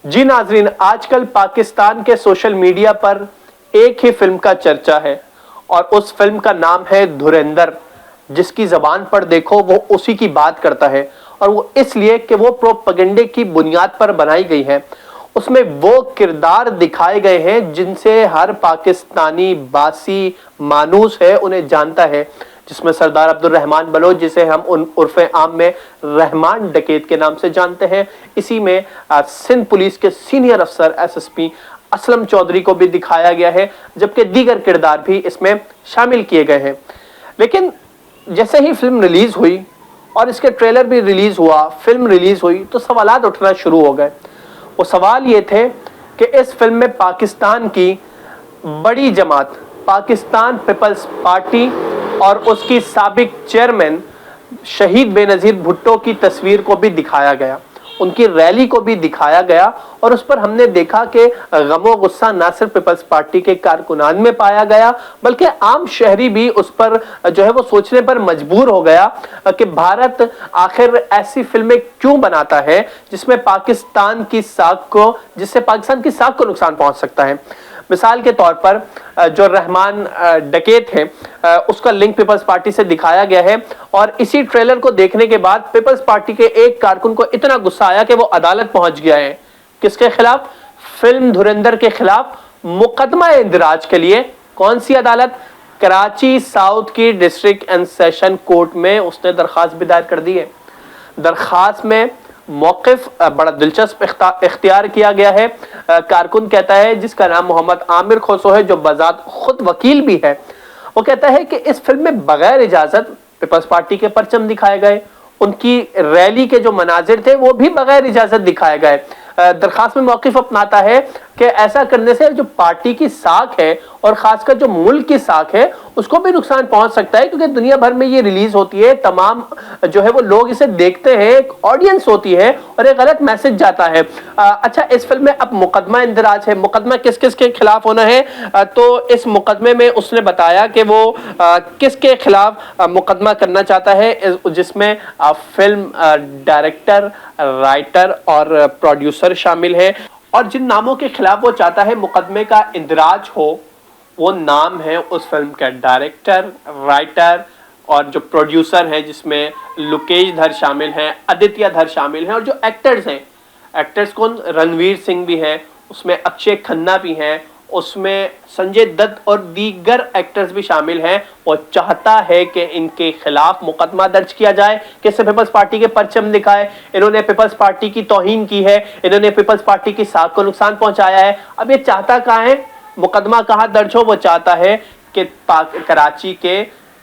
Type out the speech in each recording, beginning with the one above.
जी नाजरीन, आजकल पाकिस्तान के सोशल मीडिया पर एक ही फिल्म का चर्चा है और उस फिल्म का नाम है धुरंधर। जिसकी जबान पर देखो वो उसी की बात करता है, और वो इसलिए कि वो प्रोपेगेंडे की बुनियाद पर बनाई गई है। उसमें वो किरदार दिखाए गए हैं जिनसे हर पाकिस्तानी बासी मानूस है उन्हें जानता है, जिसमें सरदार अब्दुल रहमान बलोच, जिसे हम उर्फे आम में रहमान डकैत के नाम से जानते हैं, इसी में सिंध पुलिस के सीनियर अफसर एसएसपी असलम चौधरी को भी दिखाया गया है, जबकि दीगर किरदार भी इसमें शामिल किए गए हैं। लेकिन जैसे ही फिल्म रिलीज हुई और इसके ट्रेलर भी रिलीज हुआ, फिल्म रिलीज हुई, तो सवालात उठना शुरू हो गए। वो सवाल ये थे कि इस फिल्म में पाकिस्तान की बड़ी जमात पाकिस्तान पीपल्स पार्टी और उसकी साबिक चेयरमैन शहीद बेनजीर भुट्टो की तस्वीर को भी दिखाया गया, उनकी रैली को भी दिखाया गया, और उस पर हमने देखा कि गमो गुस्सा ना सिर्फ पीपल्स पार्टी के कारकुनान में पाया गया, बल्कि आम शहरी भी उस पर जो है वो सोचने पर मजबूर हो गया कि भारत आखिर ऐसी फिल्में क्यों बनाता है जिसमें पाकिस्तान की साख को जिससे पाकिस्तान की साख को नुकसान पहुंच सकता है। मिसाल के तौर पर जो रहमान डकैत है उसका लिंक पीपल्स पार्टी से दिखाया गया है, और इसी ट्रेलर को देखने के बाद पीपल्स पार्टी के एक कारकुन को इतना गुस्सा आया कि वो अदालत पहुंच गया है। किसके खिलाफ? फिल्म धुरंधर के खिलाफ मुकदमा इंदराज के लिए। कौन सी अदालत? कराची साउथ की डिस्ट्रिक्ट एंड सेशन कोर्ट में उसने दरखास्त भी दायर कर दी है। दरखास्त में मौक़िफ़ बड़ा दिलचस्प इख्तियार किया गया है। कारकुन कहता है, जिसका नाम मोहम्मद आमिर खोसो है, जो बजात खुद वकील भी है, वो कहता है कि इस फिल्म में बगैर इजाजत पीपल्स पार्टी के परचम दिखाए गए, उनकी रैली के जो मनाजिर थे वो भी बगैर इजाजत दिखाए गए। दरखास्त में मौक़िफ़ अपनाता है कि ऐसा करने से जो पार्टी की साख है और खासकर जो मुल्क की साख है उसको भी नुकसान पहुंच सकता है, क्योंकि दुनिया भर में ये रिलीज होती है, तमाम जो है वो लोग इसे देखते हैं, एक ऑडियंस होती है और एक गलत मैसेज जाता है। अच्छा, इस फिल्म में अब मुकदमा इंदराज है। मुकदमा किस किस के खिलाफ होना है? तो इस मुकदमे में उसने बताया कि वो किसके खिलाफ मुकदमा करना चाहता है, जिसमें फिल्म डायरेक्टर, राइटर और प्रोड्यूसर शामिल है, और जिन नामों के खिलाफ वो चाहता है मुकदमे का इंदराज हो, वो नाम है उस फिल्म का डायरेक्टर, राइटर और जो प्रोड्यूसर है, जिसमें लुकेश धर शामिल हैं, आदित्य धर शामिल हैं, और जो एक्टर्स हैं, एक्टर्स कौन? रणवीर सिंह भी है उसमें, अक्षय खन्ना भी हैं उसमें, संजय दत्त और दीगर एक्टर्स भी शामिल हैं। वो चाहता है कि इनके खिलाफ मुकदमा दर्ज किया जाए कि इससे पीपल्स पार्टी के परचम दिखाए, इन्होंने पीपल्स पार्टी की तौहीन की है, इन्होंने पीपल्स पार्टी की साख को नुकसान पहुंचाया है। अब ये चाहता कहाँ है, मुकदमा कहाँ दर्ज हो? वो चाहता है कि कराची के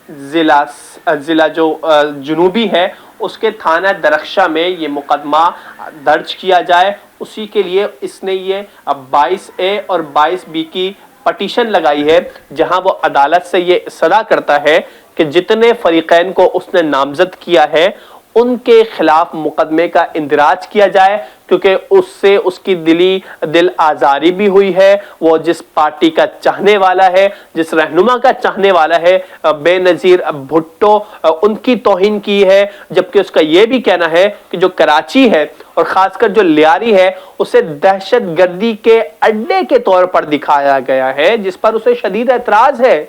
जिला जो जुनूबी है उसके थाना दरख्शा में ये मुकदमा दर्ज किया जाए। उसी के लिए इसने ये 22A और 22B की पटिशन लगाई है, जहां वो अदालत से ये सदा करता है कि जितने फरीकैन को उसने नामजद किया है उनके खिलाफ मुकदमे का इंदराज किया जाए, क्योंकि उससे उसकी दिल आज़ारी भी हुई है। वो जिस पार्टी का चाहने वाला है, जिस रहनुमा का चाहने वाला है, बेनजीर भुट्टो, उनकी तौहीन की है, जबकि उसका ये भी कहना है कि जो कराची है और ख़ासकर जो लियारी है उसे दहशतगर्दी के अड्डे के तौर पर दिखाया गया है, जिस पर उसे शदीद एतराज़ है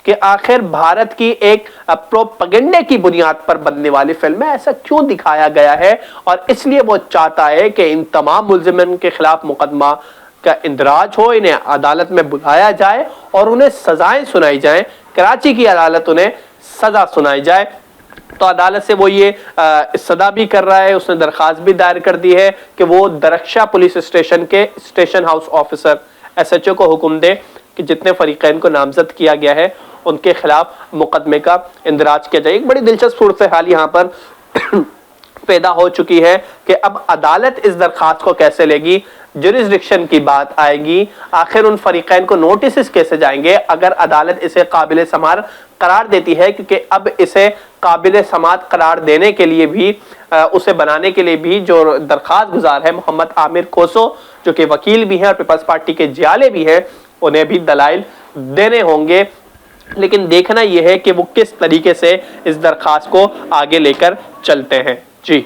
कि आखिर भारत की एक प्रोपेगेंडे की बुनियाद पर बनने वाली फिल्म है, ऐसा क्यों दिखाया गया है। और इसलिए वो चाहता है कि इन तमाम मुल्ज़िमीन के खिलाफ मुकदमा का इंदराज हो, इन्हें अदालत में बुलाया जाए और उन्हें सजाएं सुनाई जाएं। कराची की अदालत उन्हें सजा सुनाई जाए। तो अदालत से वो ये सदा भी कर रहा है, उसने दरख्वास्त भी दायर कर दी है कि वो दरख्शा पुलिस स्टेशन के स्टेशन हाउस ऑफिसर SHO को हुक्म दे कि जितने फरीकैन को नामजद किया गया है उनके खिलाफ मुकदमे का इंदराज किया जाए। एक बड़ी दिलचस्प सूरत हाल यहाँ पर पैदा हो चुकी है कि अब अदालत इस दरखास्त को कैसे लेगी, जुरिस्डिक्शन की बात आएगी, आखिर उन फरीकैन को नोटिस कैसे जाएंगे अगर अदालत इसे काबिल समात करार देती है, क्योंकि अब इसे काबिल समात करार देने के लिए भी उसे बनाने के लिए भी जो दरखास्त गुजार है मोहम्मद आमिर खोसो, जो कि वकील भी हैं और पीपल्स पार्टी के जियाले भी हैं, उन्हें भी दलाइल देने होंगे। लेकिन देखना यह है कि वो किस तरीके से इस दरखास्त को आगे लेकर चलते हैं। जी।